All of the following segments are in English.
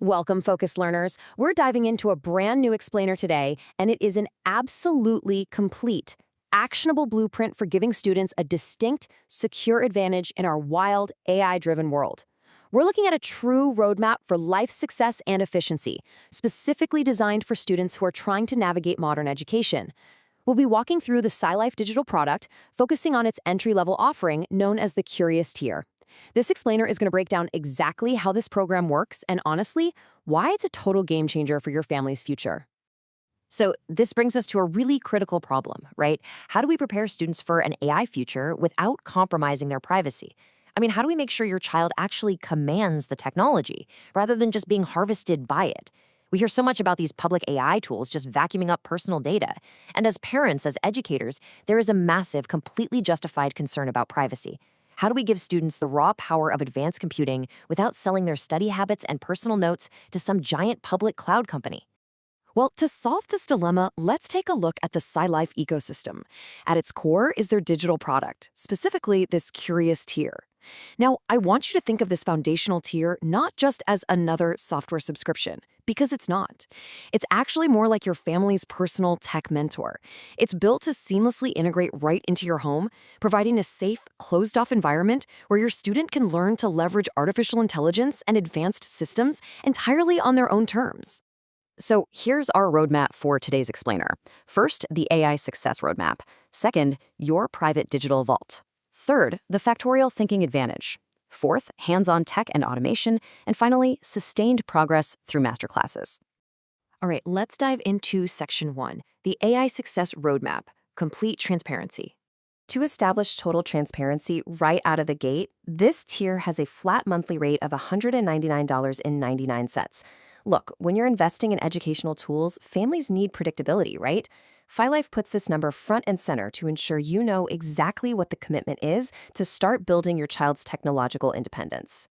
Welcome, focused learners. We're diving into a brand new explainer today, and it is an absolutely complete, actionable blueprint for giving students a distinct, secure advantage in our wild, AI-driven world. We're looking at a true roadmap for life success and efficiency, specifically designed for students who are trying to navigate modern education. We'll be walking through the Psylife digital product, focusing on its entry-level offering known as the Curious tier. This explainer is going to break down exactly how this program works and, honestly, why it's a total game changer for your family's future. So this brings us to a really critical problem, right? How do we prepare students for an AI future without compromising their privacy? I mean, how do we make sure your child actually commands the technology rather than just being harvested by it? We hear so much about these public AI tools just vacuuming up personal data. And as parents, as educators, there is a massive, completely justified concern about privacy. How do we give students the raw power of advanced computing without selling their study habits and personal notes to some giant public cloud company? Well, to solve this dilemma, let's take a look at the Psylife ecosystem. At its core is their digital product, specifically this Curious tier. Now, I want you to think of this foundational tier not just as another software subscription, because it's not. It's actually more like your family's personal tech mentor. It's built to seamlessly integrate right into your home, providing a safe, closed-off environment where your student can learn to leverage artificial intelligence and advanced systems entirely on their own terms. So here's our roadmap for today's explainer. First, the AI success roadmap. Second, your private digital vault. Third, the factorial thinking advantage. Fourth, hands-on tech and automation. And finally, sustained progress through masterclasses. All right, let's dive into Section 1, the AI success roadmap, complete transparency. To establish total transparency right out of the gate, this tier has a flat monthly rate of $199.99. Look, when you're investing in educational tools, families need predictability, right? Psylife puts this number front and center to ensure you know exactly what the commitment is to start building your child's technological independence.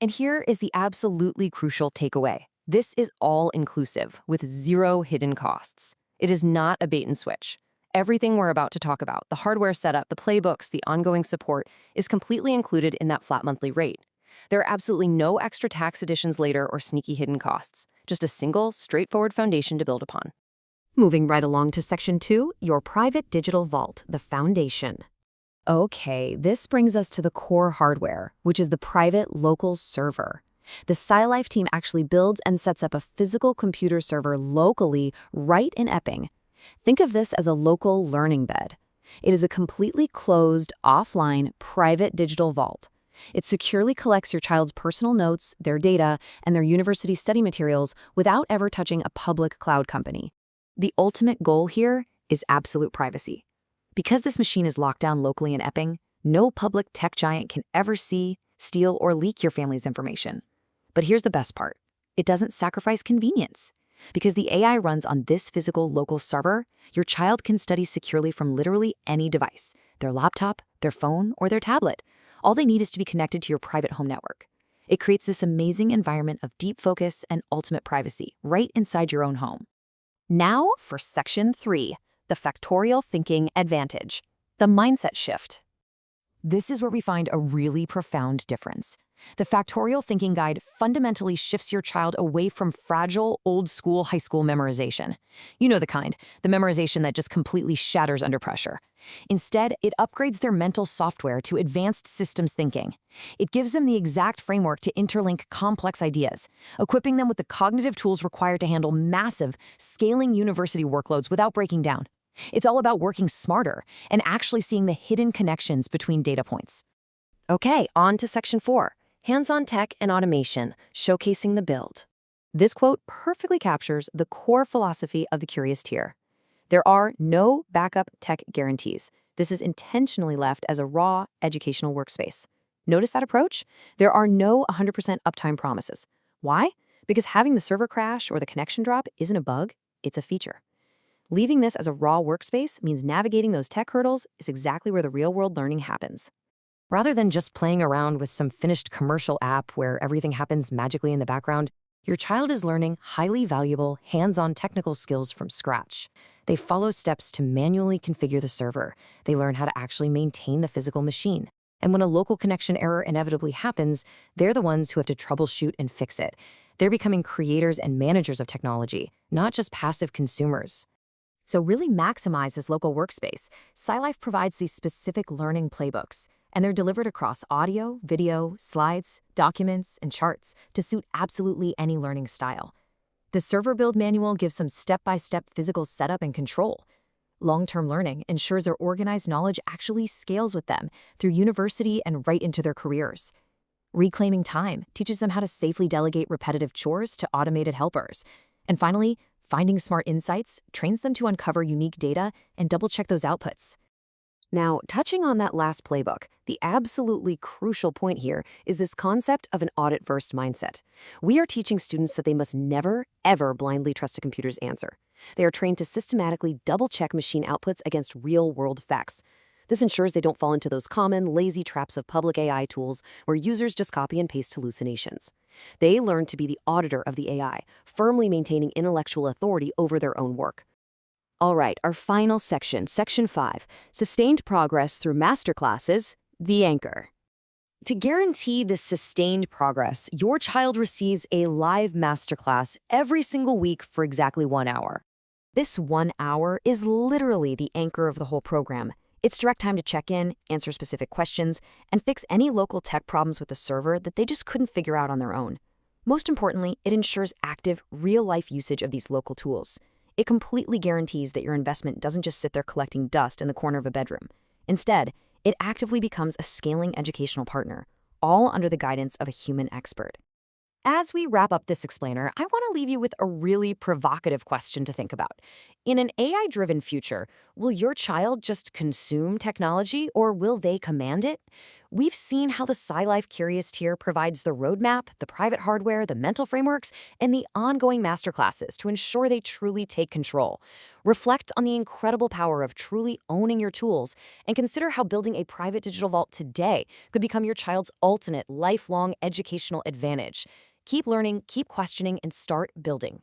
And here is the absolutely crucial takeaway. This is all-inclusive, with zero hidden costs. It is not a bait and switch. Everything we're about to talk about, the hardware setup, the playbooks, the ongoing support, is completely included in that flat monthly rate. There are absolutely no extra tax additions later or sneaky hidden costs, just a single, straightforward foundation to build upon. Moving right along to Section 2, your private digital vault, the foundation. Okay, this brings us to the core hardware, which is the private local server. The Psylife team actually builds and sets up a physical computer server locally right in Epping. Think of this as a local learning bed. It is a completely closed, offline, private digital vault. It securely collects your child's personal notes, their data, and their university study materials without ever touching a public cloud company. The ultimate goal here is absolute privacy. Because this machine is locked down locally in Epping, no public tech giant can ever see, steal, or leak your family's information. But here's the best part. It doesn't sacrifice convenience. Because the AI runs on this physical local server, your child can study securely from literally any device, their laptop, their phone, or their tablet. All they need is to be connected to your private home network. It creates this amazing environment of deep focus and ultimate privacy right inside your own home. Now for Section 3, the factorial thinking advantage, the mindset shift. This is where we find a really profound difference. The factorial thinking guide fundamentally shifts your child away from fragile, old-school high school memorization. You know the kind, the memorization that just completely shatters under pressure. Instead, it upgrades their mental software to advanced systems thinking. It gives them the exact framework to interlink complex ideas, equipping them with the cognitive tools required to handle massive, scaling university workloads without breaking down. It's all about working smarter and actually seeing the hidden connections between data points. Okay, on to Section 4. Hands-on tech and automation, showcasing the build. This quote perfectly captures the core philosophy of the Curious tier. There are no backup tech guarantees. This is intentionally left as a raw educational workspace. Notice that approach? There are no 100% uptime promises. Why? Because having the server crash or the connection drop isn't a bug, it's a feature. Leaving this as a raw workspace means navigating those tech hurdles is exactly where the real-world learning happens. Rather than just playing around with some finished commercial app where everything happens magically in the background, your child is learning highly valuable, hands-on technical skills from scratch. They follow steps to manually configure the server. They learn how to actually maintain the physical machine. And when a local connection error inevitably happens, they're the ones who have to troubleshoot and fix it. They're becoming creators and managers of technology, not just passive consumers. So really maximize this local workspace. Psylife provides these specific learning playbooks, and they're delivered across audio, video, slides, documents, and charts to suit absolutely any learning style. The server build manual gives some step-by-step physical setup and control. Long-term learning ensures their organized knowledge actually scales with them through university and right into their careers. Reclaiming time teaches them how to safely delegate repetitive chores to automated helpers. And finally, finding smart insights trains them to uncover unique data and double-check those outputs. Now, touching on that last playbook, the absolutely crucial point here is this concept of an audit-first mindset. We are teaching students that they must never, ever blindly trust a computer's answer. They are trained to systematically double-check machine outputs against real-world facts. This ensures they don't fall into those common, lazy traps of public AI tools where users just copy and paste hallucinations. They learn to be the auditor of the AI, firmly maintaining intellectual authority over their own work. All right, our final section, Section 5, Sustained Progress Through Masterclasses, the Anchor. To guarantee this sustained progress, your child receives a live masterclass every single week for exactly 1 hour. This 1 hour is literally the anchor of the whole program. It's direct time to check in, answer specific questions, and fix any local tech problems with the server that they just couldn't figure out on their own. Most importantly, it ensures active, real-life usage of these local tools. It completely guarantees that your investment doesn't just sit there collecting dust in the corner of a bedroom. Instead, it actively becomes a scaling educational partner, all under the guidance of a human expert. As we wrap up this explainer, I want to leave you with a really provocative question to think about. In an AI-driven future, will your child just consume technology or will they command it? We've seen how the Psylife Curious tier provides the roadmap, the private hardware, the mental frameworks, and the ongoing masterclasses to ensure they truly take control. Reflect on the incredible power of truly owning your tools and consider how building a private digital vault today could become your child's ultimate lifelong educational advantage. Keep learning, keep questioning, and start building.